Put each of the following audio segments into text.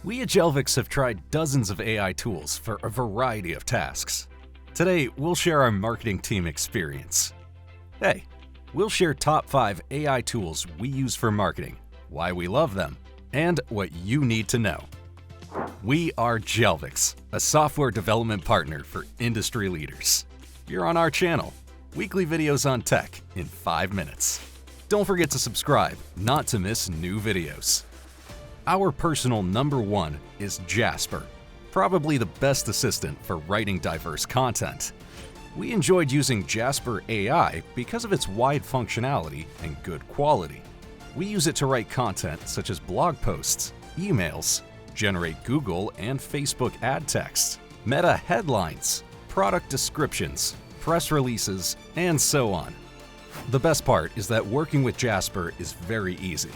We at Jelvix have tried dozens of AI tools for a variety of tasks. Today, we'll share our marketing team experience. Hey, we'll share top 5 AI tools we use for marketing, why we love them, and what you need to know. We are Jelvix, a software development partner for industry leaders. You're on our channel, weekly videos on tech in 5 minutes. Don't forget to subscribe not to miss new videos. Our personal number 1 is Jasper, probably the best assistant for writing diverse content. We enjoyed using Jasper AI because of its wide functionality and good quality. We use it to write content such as blog posts, emails, generate Google and Facebook ad text, meta headlines, product descriptions, press releases, and so on. The best part is that working with Jasper is very easy.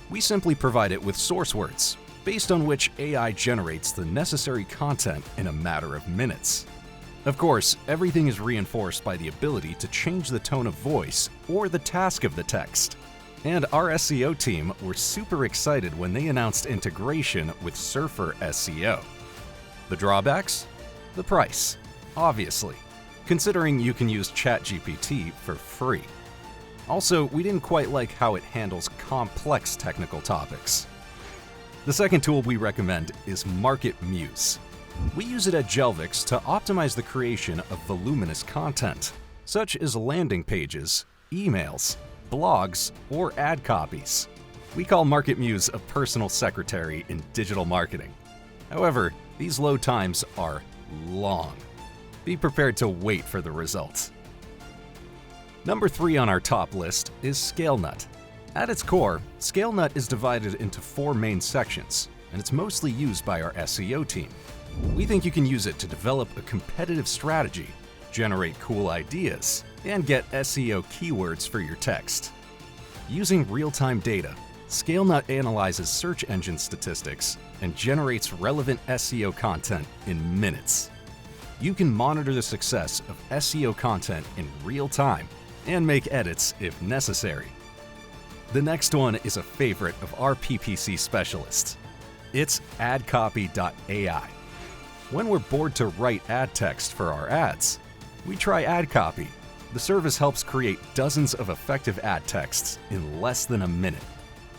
We simply provide it with source words, based on which AI generates the necessary content in a matter of minutes. Of course, everything is reinforced by the ability to change the tone of voice or the task of the text. And our SEO team were super excited when they announced integration with Surfer SEO. The drawbacks? The price, obviously, considering you can use ChatGPT for free. Also, we didn't quite like how it handles complex technical topics. The second tool we recommend is Marketmuse. We use it at Jelvix to optimize the creation of voluminous content, such as landing pages, emails, blogs, or ad copies. We call Marketmuse a personal secretary in digital marketing. However, these load times are long. Be prepared to wait for the results. Number 3 on our top list is Scalenut. At its core, Scalenut is divided into 4 main sections, and it's mostly used by our SEO team. We think you can use it to develop a competitive strategy, generate cool ideas, and get SEO keywords for your text. Using real-time data, Scalenut analyzes search engine statistics and generates relevant SEO content in minutes. You can monitor the success of SEO content in real time and make edits if necessary. The next one is a favorite of our PPC specialists. It's Adcopy.ai. When we're bored to write ad text for our ads, we try Adcopy. The service helps create dozens of effective ad texts in less than a minute.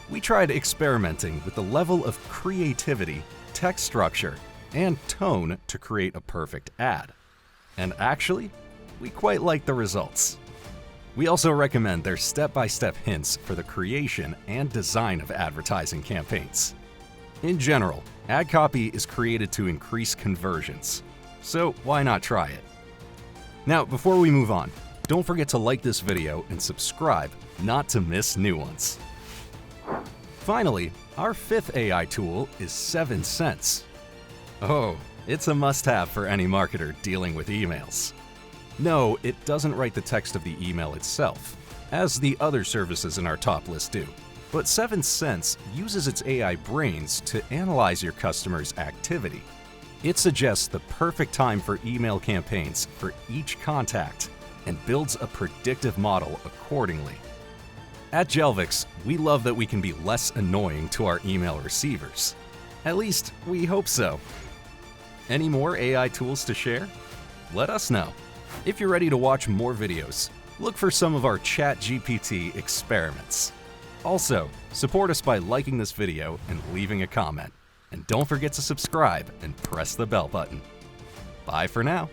We tried experimenting with the level of creativity, text structure, and tone to create a perfect ad. And actually, we quite like the results. We also recommend their step-by-step hints for the creation and design of advertising campaigns. In general, Adcopy is created to increase conversions, so why not try it? Now, before we move on, don't forget to like this video and subscribe not to miss new ones. Finally, our 5th AI tool is 7 Cents. Oh, it's a must-have for any marketer dealing with emails. No, it doesn't write the text of the email itself, as the other services in our top list do. But 7 Cents uses its AI brains to analyze your customer's activity. It suggests the perfect time for email campaigns for each contact and builds a predictive model accordingly. At Jelvix, we love that we can be less annoying to our email receivers. At least, we hope so. Any more AI tools to share? Let us know. If you're ready to watch more videos, look for some of our ChatGPT experiments. Also, support us by liking this video and leaving a comment. And don't forget to subscribe and press the bell button. Bye for now.